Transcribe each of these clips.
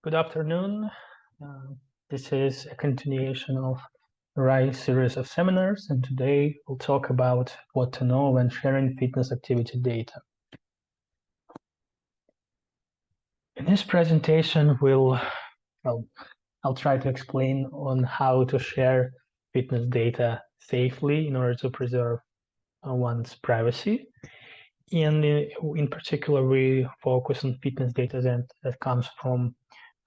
Good afternoon. This is a continuation of the RAIS series of seminars, and today we'll talk about what to know when sharing fitness activity data. In this presentation, I'll try to explain on how to share fitness data safely in order to preserve one's privacy. And in particular, we focus on fitness data that comes from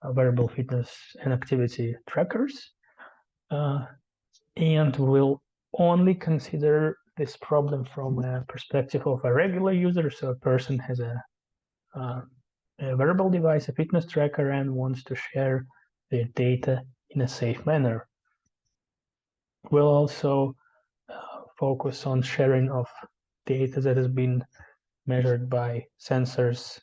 wearable fitness and activity trackers. And we'll only consider this problem from a perspective of a regular user. So a person has a wearable device, a fitness tracker, and wants to share their data in a safe manner. We'll also focus on sharing of data that has been measured by sensors,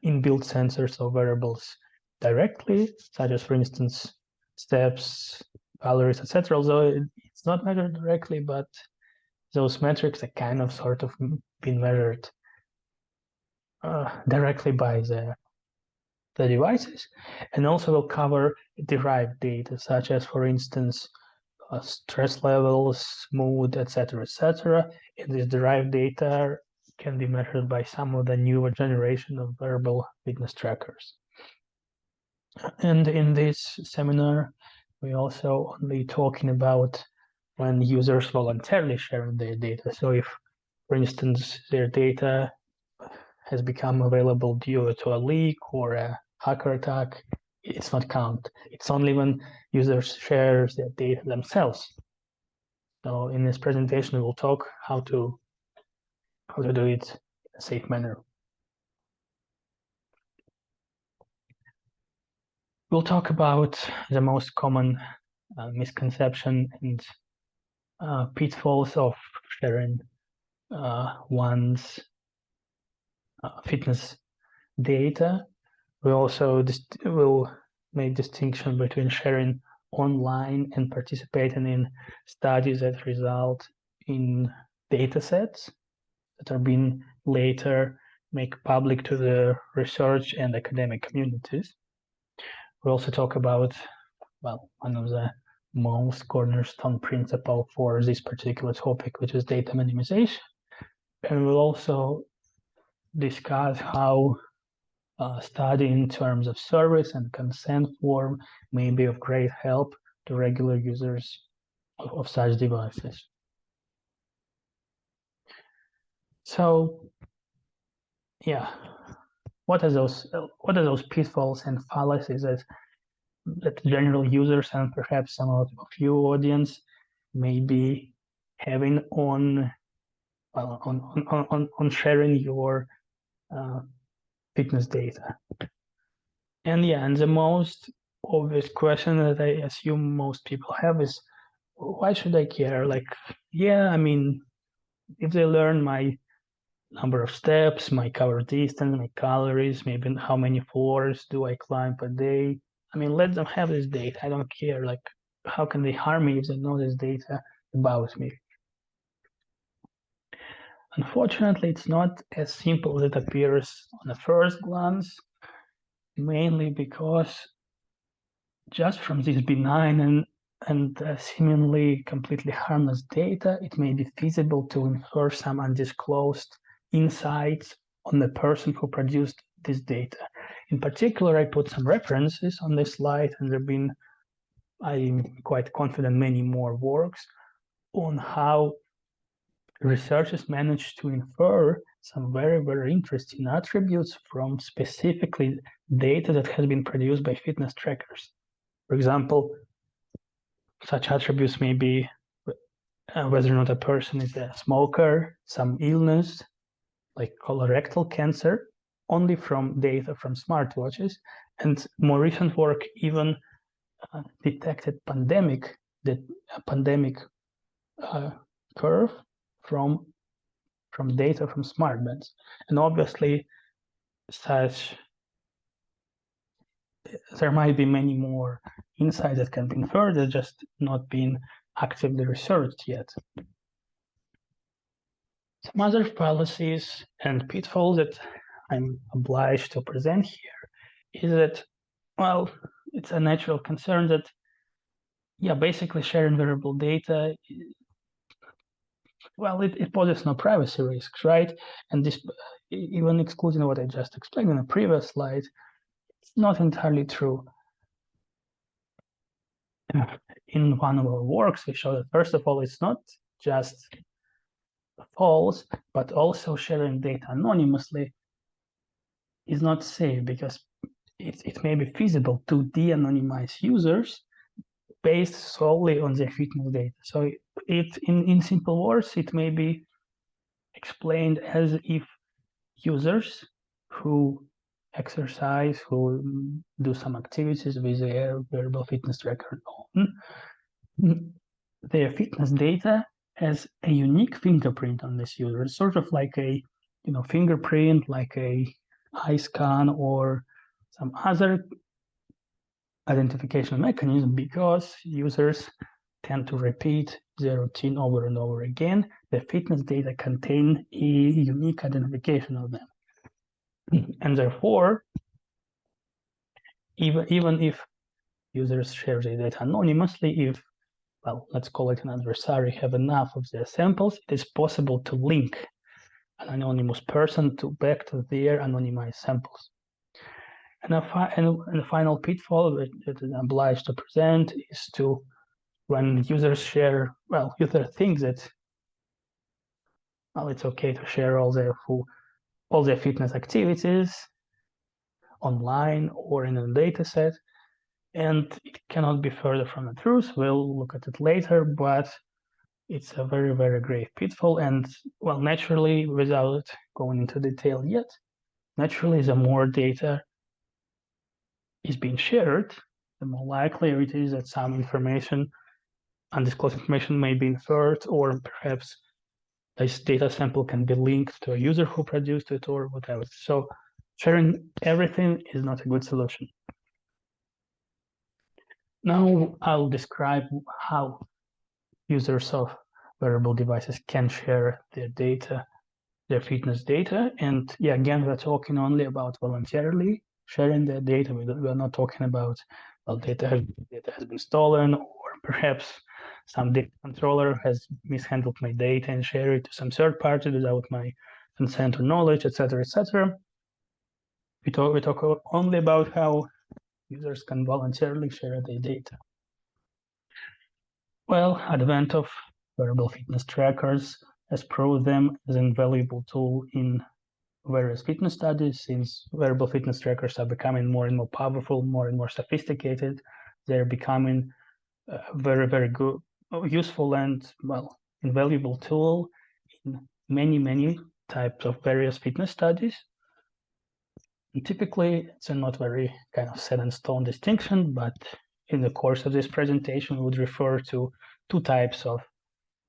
inbuilt sensors of wearables directly, such as, for instance, steps, calories, etc. Although it's not measured directly, but those metrics are kind of sort of been measured directly by the devices. And also will cover derived data, such as, for instance, stress levels, mood, etc., etc. And this derived data can be measured by some of the newer generation of wearable fitness trackers. And in this seminar, we also only talking about when users voluntarily sharing their data. So if, for instance, their data has become available due to a leak or a hacker attack, it's not count. It's only when users share their data themselves. So in this presentation, we'll talk how to do it in a safe manner. We'll talk about the most common misconception and pitfalls of sharing one's fitness data. We also will make distinction between sharing online and participating in studies that result in data sets that are being later made public to the research and academic communities. We'll also talk about, well, one of the most cornerstone principle for this particular topic, which is data minimization. And we'll also discuss how study in terms of service and consent form may be of great help to regular users of such devices. So, yeah, what are those pitfalls and fallacies that general users and perhaps some of you audience may be having on sharing your fitness data? And the most obvious question that I assume most people have is, why should I care? Like, yeah, I mean, if they learn my number of steps, my covered distance, my calories, maybe how many floors do I climb per day, I mean, let them have this data. I don't care. Like, how can they harm me if they know this data about me? Unfortunately, it's not as simple as it appears on the first glance, mainly because just from this benign and seemingly completely harmless data, it may be feasible to infer some undisclosed insights on the person who produced this data. In particular, I put some references on this slide, and there have been, I'm quite confident, many more works on how researchers managed to infer some very, very interesting attributes from specifically data that has been produced by fitness trackers. For example, such attributes may be whether or not a person is a smoker, some illness like colorectal cancer, only from data from smartwatches, and more recent work even detected pandemic curve from data from smartbands. And obviously, there might be many more insights that can be inferred that just not being actively researched yet. Some other fallacies and pitfalls that I'm obliged to present here is that well, it's a natural concern that, yeah, basically sharing wearable data, well, it poses no privacy risks, right? And this, even excluding what I just explained in the previous slide, it's not entirely true. In one of our works, we show that, first of all, it's not just false, but also sharing data anonymously is not safe, because it may be feasible to de-anonymize users based solely on their fitness data. So in simple words, it may be explained as if users who exercise, who do some activities with their wearable fitness tracker on, their fitness data has a unique fingerprint on this user. It's sort of like a fingerprint, like a eye scan or some other identification mechanism, because users tend to repeat their routine over and over again. The fitness data contain a unique identification of them. And therefore, even if users share their data anonymously, if, well, let's call it an adversary, have enough of their samples, it is possible to link an anonymous person back to their anonymized samples. And the final pitfall that I'm obliged to present is to, when users share, well, users think that, well, it's okay to share all their fitness activities online or in a data set, and it cannot be further from the truth. We'll look at it later, but it's a very, very grave pitfall. And, well, naturally, without going into detail yet, naturally, the more data is being shared, the more likely it is that some information, undisclosed information, may be inferred, or perhaps this data sample can be linked to a user who produced it or whatever. So sharing everything is not a good solution. Now I'll describe how users of wearable devices can share their data, their fitness data. And yeah, again, we're talking only about voluntarily sharing their data. We're not talking about, well, data has been stolen, or perhaps some data controller has mishandled my data and shared it to some third party without my consent or knowledge, etc., etc. We talk only about how users can voluntarily share their data. Well, advent of wearable fitness trackers has proved them as an invaluable tool in various fitness studies, since wearable fitness trackers are becoming more and more powerful, more and more sophisticated. They're becoming a very, very good, useful, and, well, invaluable tool in many, many types of various fitness studies. And typically, it's a not very kind of set in stone distinction, but in the course of this presentation, we would refer to two types of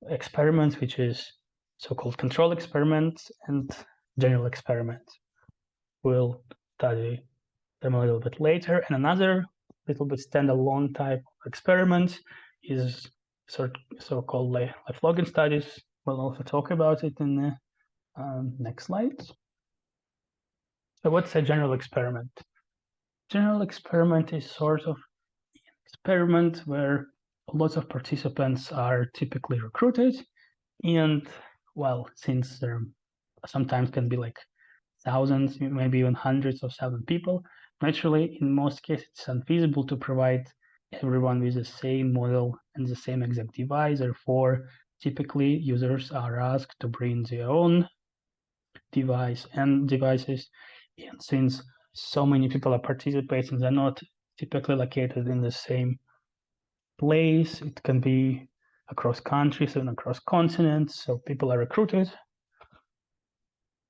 experiments, which is so-called control experiments and general experiments. We'll study them a little bit later. And another little bit standalone type of experiment is so-called life logging studies. We'll also talk about it in the next slides. So what's a general experiment? General experiment is sort of an experiment where lots of participants are typically recruited, and, well, since there sometimes can be like thousands, maybe even hundreds of thousands of people, naturally, in most cases, it's unfeasible to provide everyone with the same model and the same exact device. Therefore, typically, users are asked to bring their own device and devices. And since so many people are participating, they're not typically located in the same place. It can be across countries and across continents. So people are recruited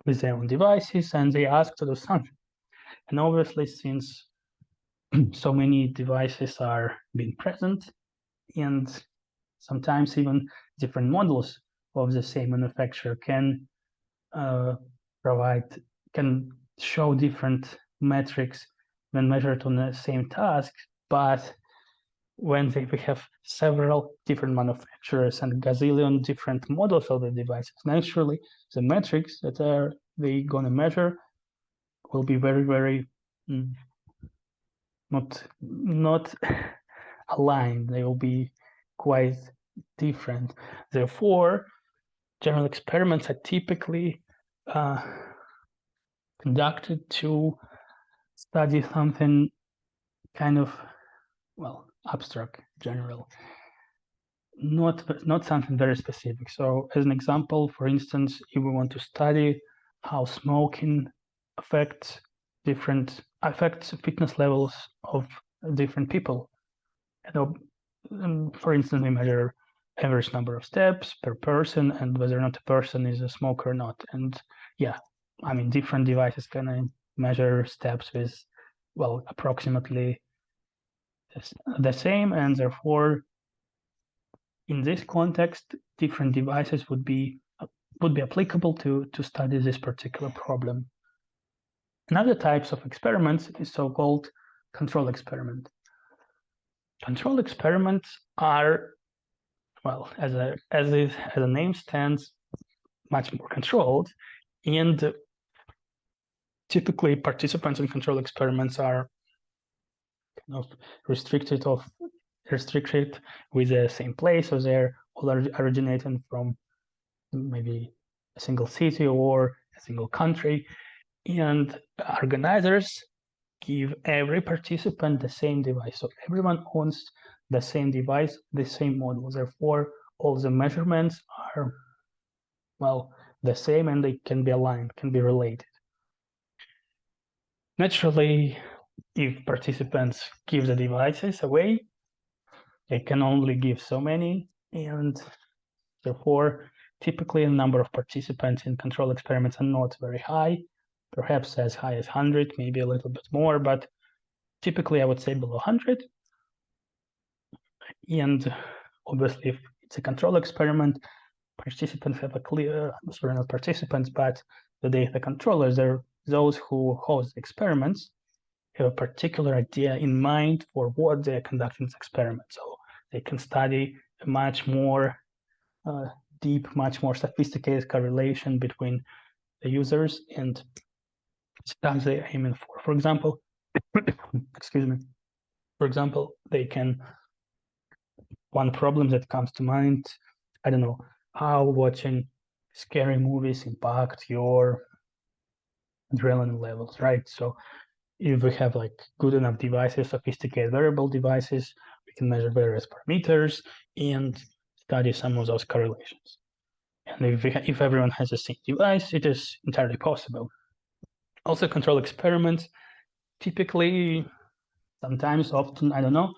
with their own devices, and they ask to do something. And obviously, since so many devices are being present, and sometimes even different models of the same manufacturer can show different metrics when measured on the same task, but when we have several different manufacturers and gazillion different models of the devices, naturally the metrics that they gonna measure will be very, very not aligned. They will be quite different. Therefore, general experiments are typically conducted to study something kind of, well, abstract, general, not something very specific. So as an example, for instance, if we want to study how smoking affects fitness levels of different people, and for instance, we measure average number of steps per person and whether or not a person is a smoker or not. And yeah, I mean, different devices can measure steps with, well, approximately the same, and therefore, in this context, different devices would be applicable to study this particular problem. Another types of experiments is so-called control experiment. Control experiments are, well, as a name stands, much more controlled, and typically participants in control experiments are kind of restricted with the same place, so they're all originating from maybe a single city or a single country, and organizers give every participant the same device. So everyone owns the same device, the same model. Therefore, all the measurements are, well, the same, and they can be aligned, can be related. Naturally, if participants give the devices away, they can only give so many, and therefore, typically the number of participants in control experiments are not very high, perhaps as high as 100, maybe a little bit more, but typically I would say below 100. And obviously, if it's a control experiment, participants have a clear, sorry, not participants, but the data controllers, they're those who host experiments, have a particular idea in mind for what they're conducting this experiment. So they can study a much more deep, much more sophisticated correlation between the users and stuff they're aiming for. For example, excuse me. For example, they can, one problem that comes to mind, I don't know, how watching scary movies impact your adrenaline levels, right? So if we have like good enough devices, sophisticated wearable devices, we can measure various parameters and study some of those correlations. And if everyone has the same device, it is entirely possible. Also, control experiments, typically, sometimes, often, I don't know,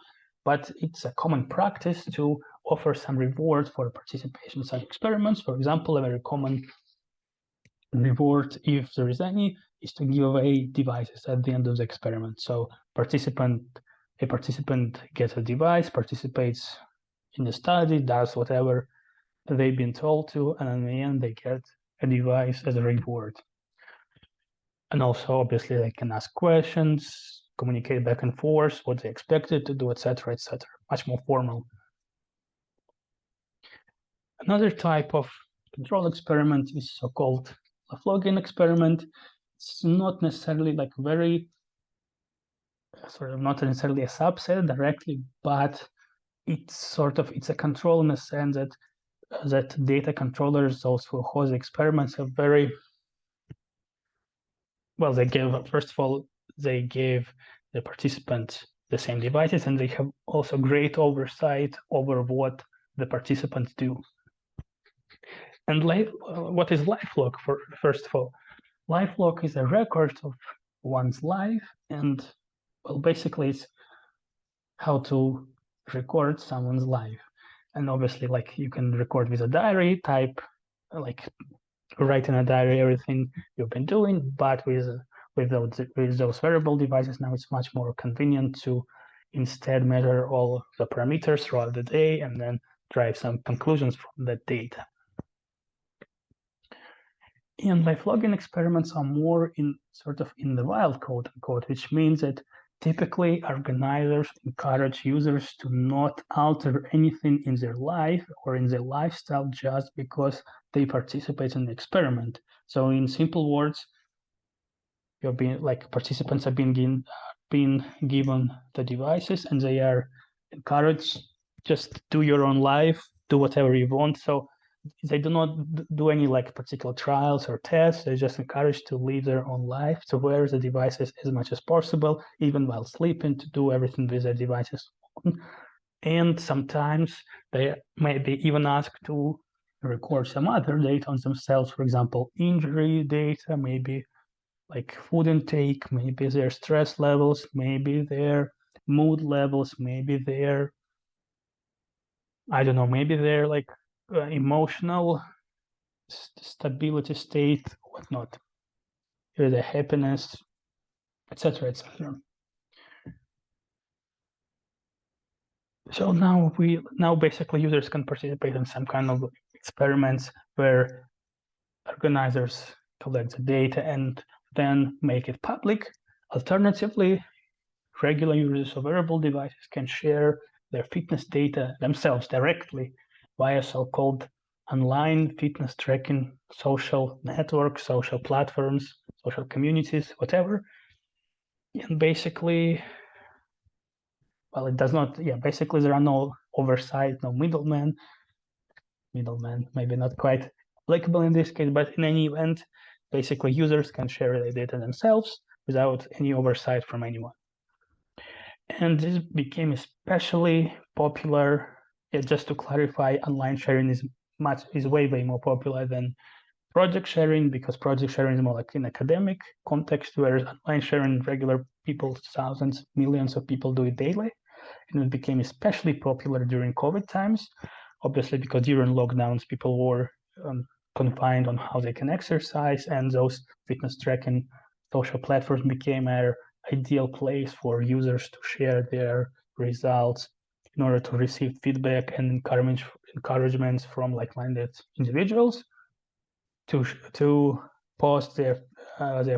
but it's a common practice to offer some reward for participation in such experiments. For example, a very common reward, if there is any, is to give away devices at the end of the experiment. So a participant gets a device, participates in the study, does whatever they've been told to, and in the end they get a device as a reward. And also, obviously, they can ask questions, communicate back and forth, what they expected to do, etc., etc. Much more formal. Another type of control experiment is so-called log-in experiment. It's not necessarily like very, sort of not necessarily a subset directly, but it's a control in the sense that data controllers, those who host experiments, have very, well, first of all, they give the participants the same devices, and they have also great oversight over what the participants do. And what is LifeLog? First of all, LifeLog is a record of one's life, and, well, basically it's how to record someone's life. And obviously, like, you can record with a diary type, like write in a diary everything you've been doing, but with those wearable devices now it's much more convenient to instead measure all the parameters throughout the day and then drive some conclusions from that data. And life-logging experiments are more in the wild, quote unquote, which means that typically organizers encourage users to not alter anything in their life or in their lifestyle just because they participate in the experiment. So in simple words, you're being like participants are being given the devices, and they are encouraged just do your own life, do whatever you want. So they do not do any like particular trials or tests. They're just encouraged to live their own life, to wear the devices as much as possible, even while sleeping, to do everything with their devices on. And sometimes they may be even asked to record some other data on themselves, for example, injury data, maybe like food intake, maybe their stress levels, maybe their mood levels, maybe their, I don't know, maybe their like emotional stability state, whatnot, the happiness, etc., etc. So now basically users can participate in some kind of experiments where organizers collect the data and then make it public. Alternatively, regular users of wearable devices can share their fitness data themselves directly via so-called online fitness tracking social networks, social platforms, social communities, whatever. And basically, well, it does not, basically there are no oversight, no middlemen, maybe not quite applicable in this case, but in any event, basically users can share their data themselves without any oversight from anyone. And this became especially popular. Just to clarify, online sharing is way more popular than project sharing, because project sharing is more like in academic context, whereas online sharing, regular people, thousands, millions of people do it daily. And it became especially popular during COVID times, obviously because during lockdowns, people were confined on how they can exercise, and those fitness tracking social platforms became an ideal place for users to share their results in order to receive feedback and encouragements from like-minded individuals, to post their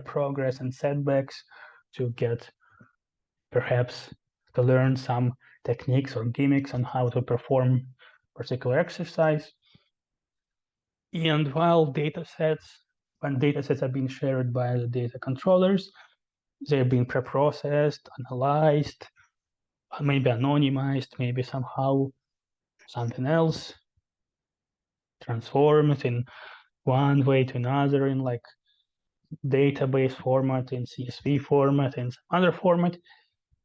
progress and setbacks, to get perhaps to learn some techniques or gimmicks on how to perform particular exercise. And when data sets are being shared by the data controllers, they're being pre-processed, analyzed, maybe anonymized, maybe somehow something else, transformed in one way to another in like database format, in CSV format, in some other format.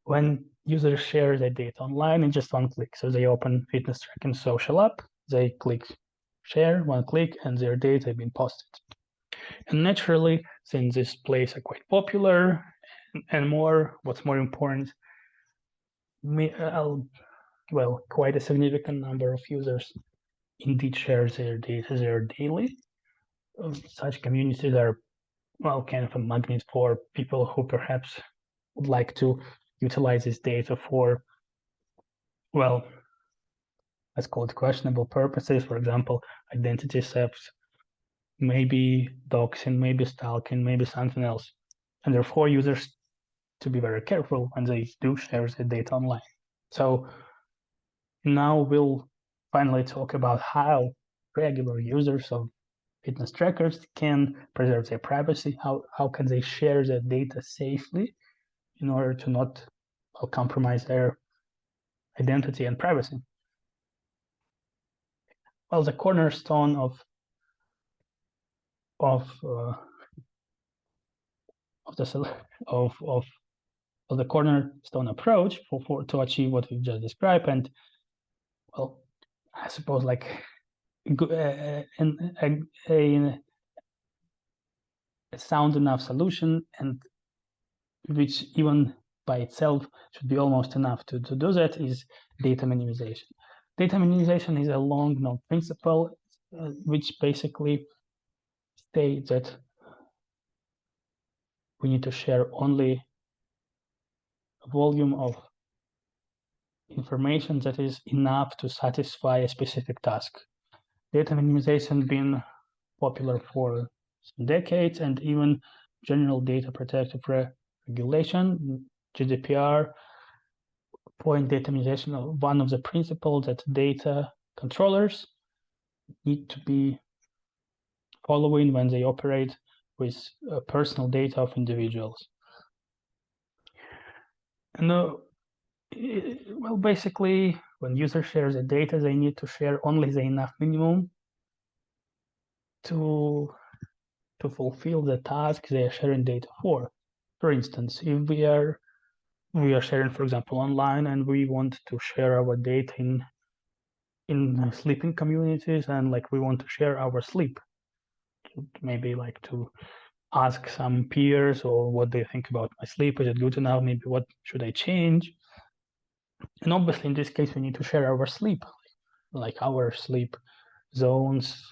When users share their data online in just one click, so they open fitness tracking social app, they click share, one click, and their data have been posted. And naturally, since these plays are quite popular, and what's more important, quite a significant number of users indeed share their data there daily. Such communities are, kind of a magnet for people who perhaps would like to utilize this data for, let's call it questionable purposes. For example, identity theft, maybe doxing, maybe stalking, maybe something else. And therefore, users to be very careful when they do share their data online. So now we'll finally talk about how regular users of fitness trackers can preserve their privacy. How can they share their data safely in order to not compromise their identity and privacy? Well, the cornerstone of the cornerstone approach to achieve what we've just described, and I suppose like a sound enough solution, and which even by itself should be almost enough to do that, is data minimization. Data minimization is a long-known principle which basically states that we need to share only a volume of information that is enough to satisfy a specific task. Data minimization been popular for some decades, and even General Data Protective Regulation, GDPR, point data minimization one of the principles that data controllers need to be following when they operate with personal data of individuals. And well, basically, when user shares the data, they need to share only the enough minimum to fulfill the task they are sharing data for. For instance, if we are sharing, for example, online, and we want to share our data in sleeping communities, and like we want to share our sleep, maybe like to ask some peers or what they think about my sleep. Is it good enough? Maybe what should I change? And obviously, in this case, we need to share our sleep, like our sleep zones,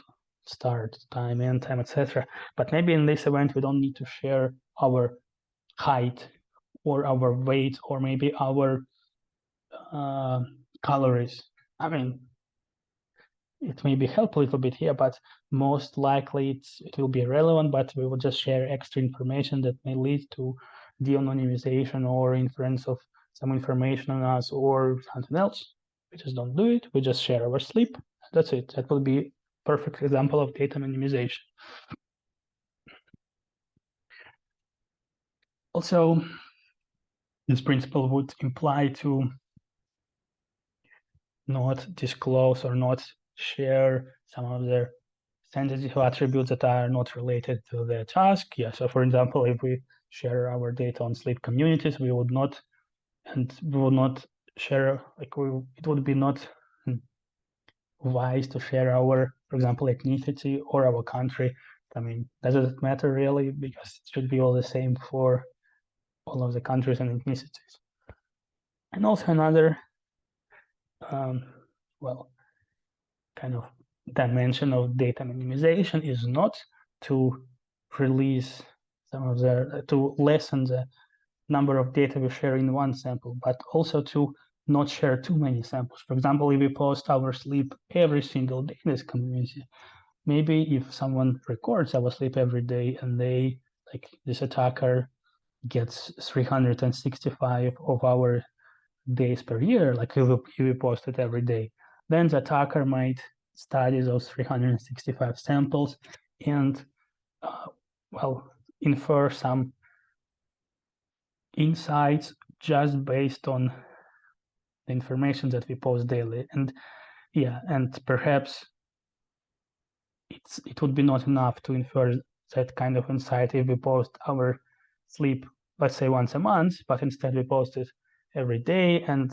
start time, end time, etc. But maybe in this event, we don't need to share our height or our weight or maybe our calories. I mean, it may be helpful a little bit here, but most likely it will be irrelevant, but we will just share extra information that may lead to de-anonymization or inference of some information on us or something else. We just don't do it. We just share our sleep. That's it. That will be a perfect example of data minimization. Also, this principle would imply to not disclose or not share some of the sensitive attributes that are not related to the task. Yeah, so for example, if we share our data on sleep communities, we would not share, like it would be not wise to share our, for example, ethnicity or our country. I mean, does it matter really? Because it should be all the same for all of the countries and ethnicities. And also another, well, kind of dimension of data minimization is not to release some of to lessen the number of data we share in one sample, but also to not share too many samples. For example, if we post our sleep every single day in this community, maybe if someone records our sleep every day and this attacker gets 365 of our days per year, like if we post it every day, then the attacker might study those 365 samples and, well, infer some insights just based on the information that we post daily. And yeah, and perhaps it would be not enough to infer that kind of insight if we post our sleep, let's say once a month, but instead we post it every day. And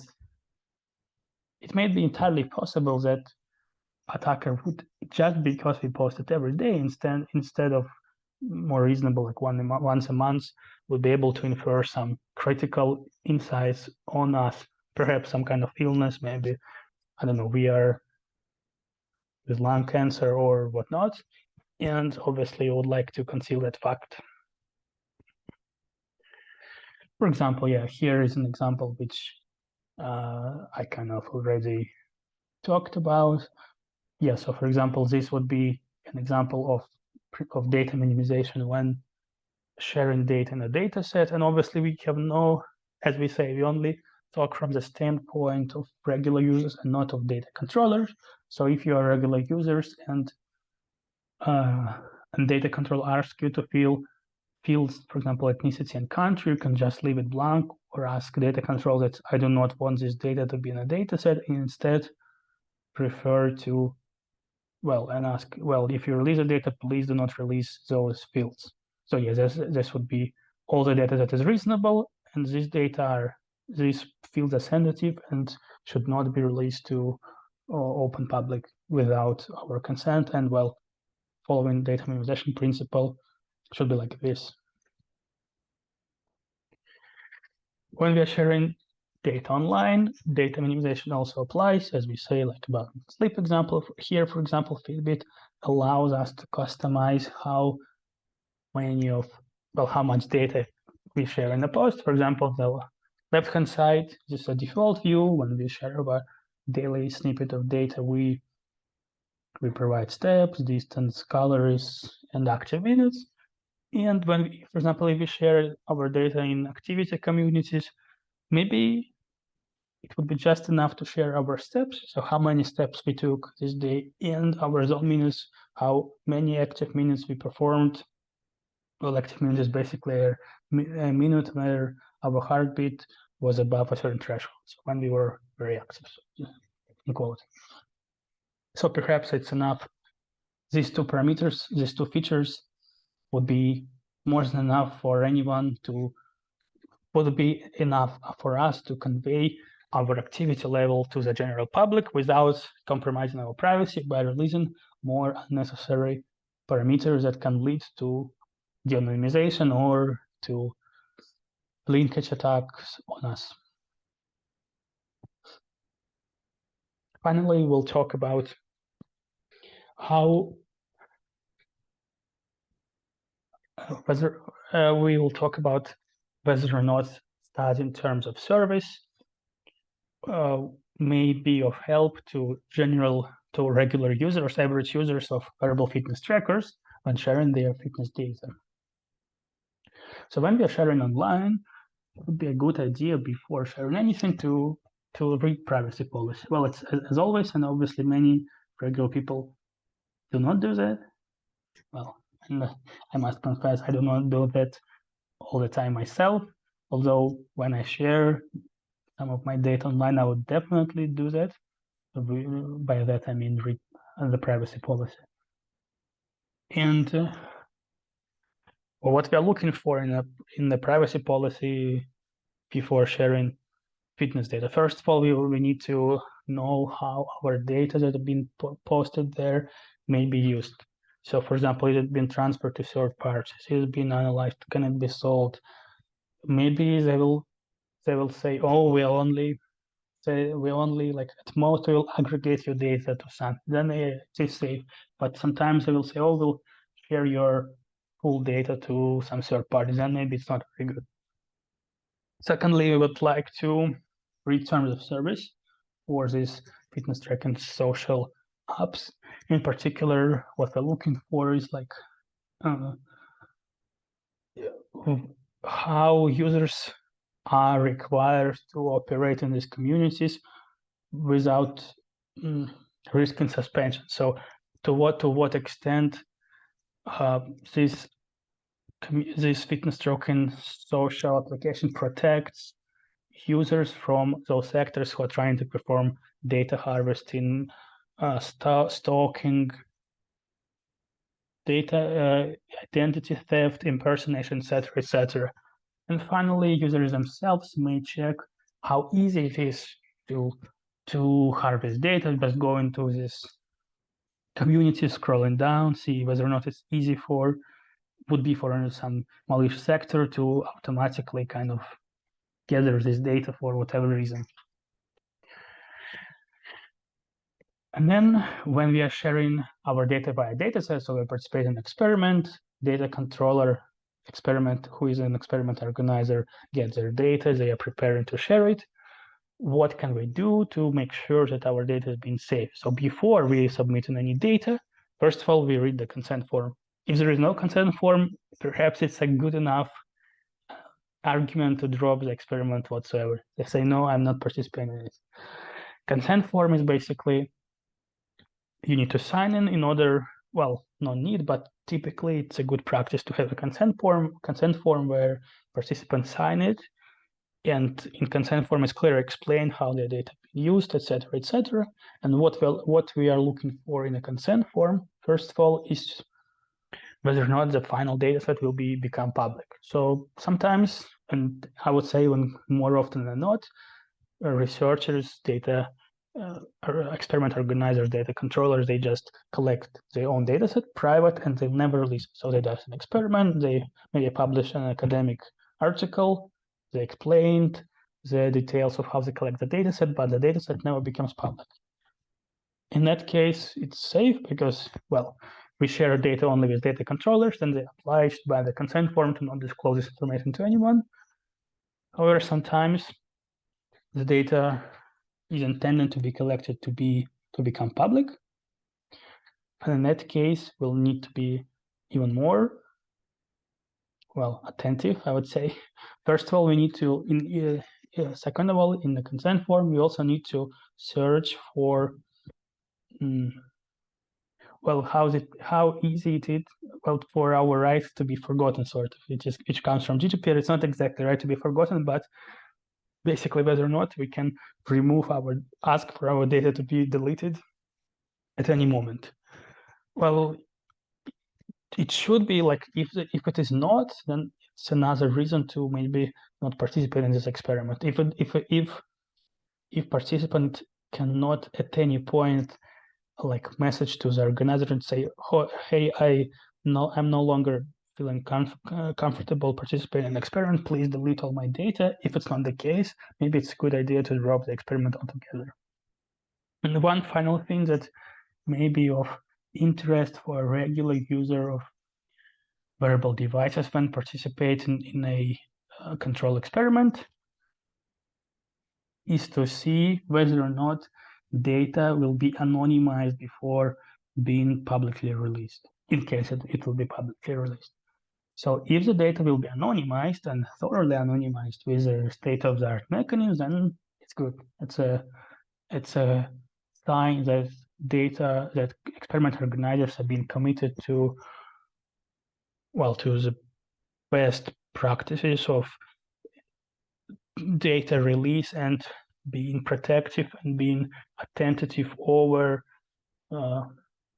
it may be entirely possible that attacker would, just because we post it every day, instead of more reasonable, like once a month, would be able to infer some critical insights on us, perhaps some kind of illness, maybe, I don't know, we are with lung cancer or whatnot, and obviously would like to conceal that fact. For example, yeah, here is an example which I kind of already talked about. Yeah, so for example, this would be an example of data minimization when sharing data in a data set. And obviously we have no, as we say, we only talk from the standpoint of regular users and not of data controllers. So if you are regular users and data control asks you to fill fields, for example, ethnicity and country, you can just leave it blank or ask data control that I do not want this data to be in a data set, and instead prefer to, well, and ask, well, if you release the data, please do not release those fields. So yes, this would be all the data that is reasonable, and these fields are sensitive and should not be released to open public without our consent. And well, following data minimization principle, should be like this. When we are sharing data online, data minimization also applies, as we say, like about sleep example. Here, for example, Fitbit allows us to customize how much data we share in the post. For example, the left-hand side is a default view. When we share our daily snippet of data, we provide steps, distance, calories, and active minutes. And when we, for example, if we share our data in activity communities, maybe it would be just enough to share our steps. So how many steps we took this day and our zone minutes, how many active minutes we performed. active minute is basically a minute where our heartbeat was above a certain threshold, so when we were very active, so, in quote. So perhaps it's enough. These two parameters, these two features would be more than enough for anyone to, would be enough for us to convey our activity level to the general public without compromising our privacy by releasing more unnecessary parameters that can lead to de-anonymization or to linkage attacks on us. Finally, we'll talk about how whether we will talk about whether or not study in terms of service may be of help to regular users, average users of wearable fitness trackers when sharing their fitness data. So when we are sharing online, it would be a good idea before sharing anything to read privacy policy. Well, it's as always, and obviously many regular people do not do that. Well, and I must confess, I do not do that all the time myself. Although when I share some of my data online, I would definitely do that. By that I mean read the privacy policy. And what we are looking for in the privacy policy before sharing fitness data. First of all, we need to know how our data that have been posted there may be used. So, for example, it has been transferred to third parties. It has been analyzed. Can it be sold? Maybe they will say, oh, we'll only like at most we'll aggregate your data to some. Then it's safe. But sometimes they will say, oh, we'll share your full data to some third parties. Then maybe it's not very good. Secondly, we would like to read terms of service for these fitness tracking social apps. In particular, what we're looking for is like how users are required to operate in these communities without risking suspension. So, to what extent this fitness tracking social application protects users from those actors who are trying to perform data harvesting, stalking, data identity theft, impersonation, etc., etc. And finally, users themselves may check how easy it is to harvest data, just go into this community, scrolling down, see whether or not it's easy would be for some malicious actor to automatically kind of gather this data for whatever reason. And then when we are sharing our data via dataset, so we participate in an experiment, data controller experiment, who is an experiment organizer, gets their data, they are preparing to share it. What can we do to make sure that our data is being safe? So before we submit any data, first of all, we read the consent form. If there is no consent form, perhaps it's a good enough argument to drop the experiment whatsoever. They say, no, I'm not participating in it. Consent form is basically, you need to sign in order, well, no need, but typically it's a good practice to have a consent form where participants sign it, and in consent form is clearly explained how the data been used, etc., etc. And what we are looking for in a consent form, first of all, is whether or not the final data set will become public. So sometimes, and I would say when more often than not, researchers, data experiment organizers, data controllers, they just collect their own data set, private, and they never release it. So they do an experiment, they maybe publish an academic article, they explained the details of how they collect the data set, but the data set never becomes public. In that case, it's safe because, well, we share data only with data controllers, and they're obliged by the consent form to not disclose this information to anyone. However, sometimes the data is intended to be collected to become public. And in that case, we'll need to be even more, well, attentive, I would say. First of all, we need to, second of all, in the consent form, we also need to search for well, how easy it is, well, for our rights to be forgotten, sort of. It comes from GDPR. It's not exactly right to be forgotten, but basically whether or not we can ask for our data to be deleted at any moment. Well, it should be like, if it is not, then it's another reason to maybe not participate in this experiment. If participant cannot at any point like message to the organizer and say, oh, hey, I'm no longer feeling comfortable participating in the experiment, please delete all my data. If it's not the case, maybe it's a good idea to drop the experiment altogether. And one final thing that may be of interest for a regular user of wearable devices when participating in a control experiment is to see whether or not data will be anonymized before being publicly released, in case it will be publicly released. So if the data will be anonymized and thoroughly anonymized with a state-of-the-art mechanism, then it's good. It's a sign that experiment organizers have been committed to, well, to the best practices of data release and being protective and being attentive over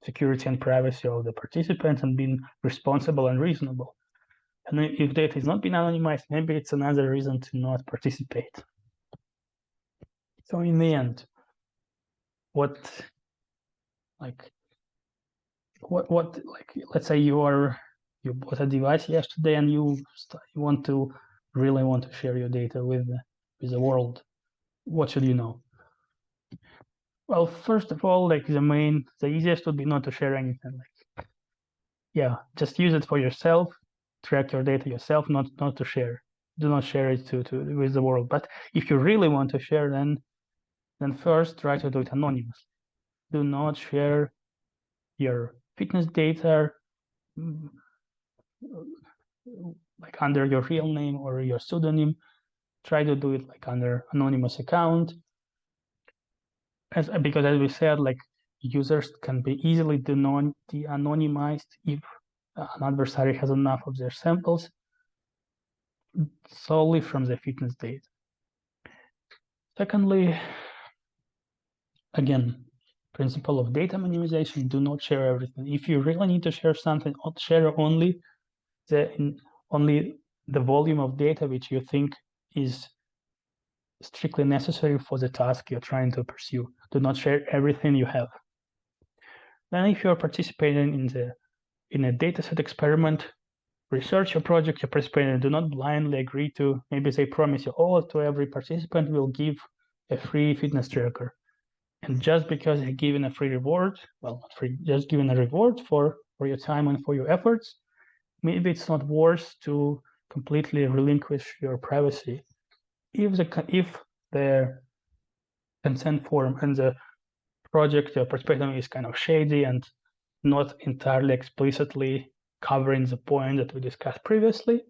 security and privacy of the participants and being responsible and reasonable. And if data is not being anonymized, maybe it's another reason to not participate. So in the end, let's say you bought a device yesterday and you really want to share your data with the world. What should you know? Well, first of all, the easiest would be not to share anything. Just use it for yourself, track your data yourself, not to share. Do not share it with the world. But if you really want to share, then first try to do it anonymously. Do not share your fitness data like under your real name or your pseudonym. Try to do it like under anonymous account. Because as we said, like users can be easily de-anonymized if an adversary has enough of their samples solely from the fitness data. Secondly, again, principle of data minimization, do not share everything. If you really need to share something, share only the volume of data which you think is strictly necessary for the task you're trying to pursue. Do not share everything you have. Then if you're participating in a dataset experiment, research your project you're participating in. Do not blindly agree to, maybe they promise you, oh, to every participant we'll give a free fitness tracker. And just because they're given a free reward, well, not free, just given a reward for your time and for your efforts, maybe it's not worth to completely relinquish your privacy. If the consent form and the project you're participating in is kind of shady and not entirely explicitly covering the point that we discussed previously,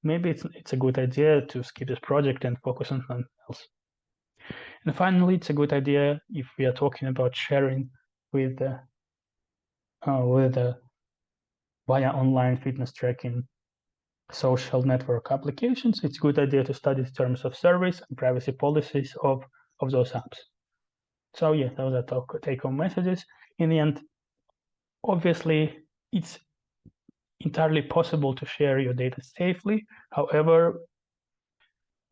maybe it's a good idea to skip this project and focus on something else. And finally, it's a good idea if we are talking about sharing with via online fitness tracking social network applications. It's a good idea to study the terms of service and privacy policies of those apps. So yeah, those are take-home messages. In the end, obviously, it's entirely possible to share your data safely. However,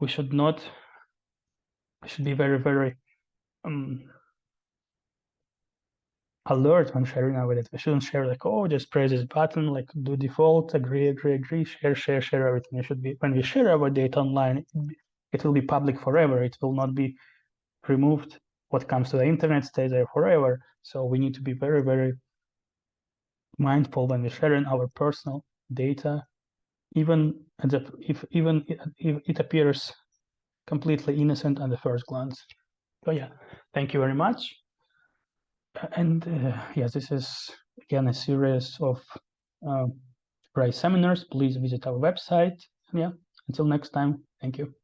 we should be very, very alert when sharing our data. We shouldn't share like, oh, just press this button, like do default, agree, share everything. It should be, when we share our data online, it will be public forever. It will not be removed. What comes to the internet stays there forever. So we need to be very, very mindful when we're sharing our personal data, even if it appears completely innocent at the first glance. So yeah, thank you very much. And yes, this is again a series of RAIS seminars. Please visit our website. Yeah, until next time, thank you.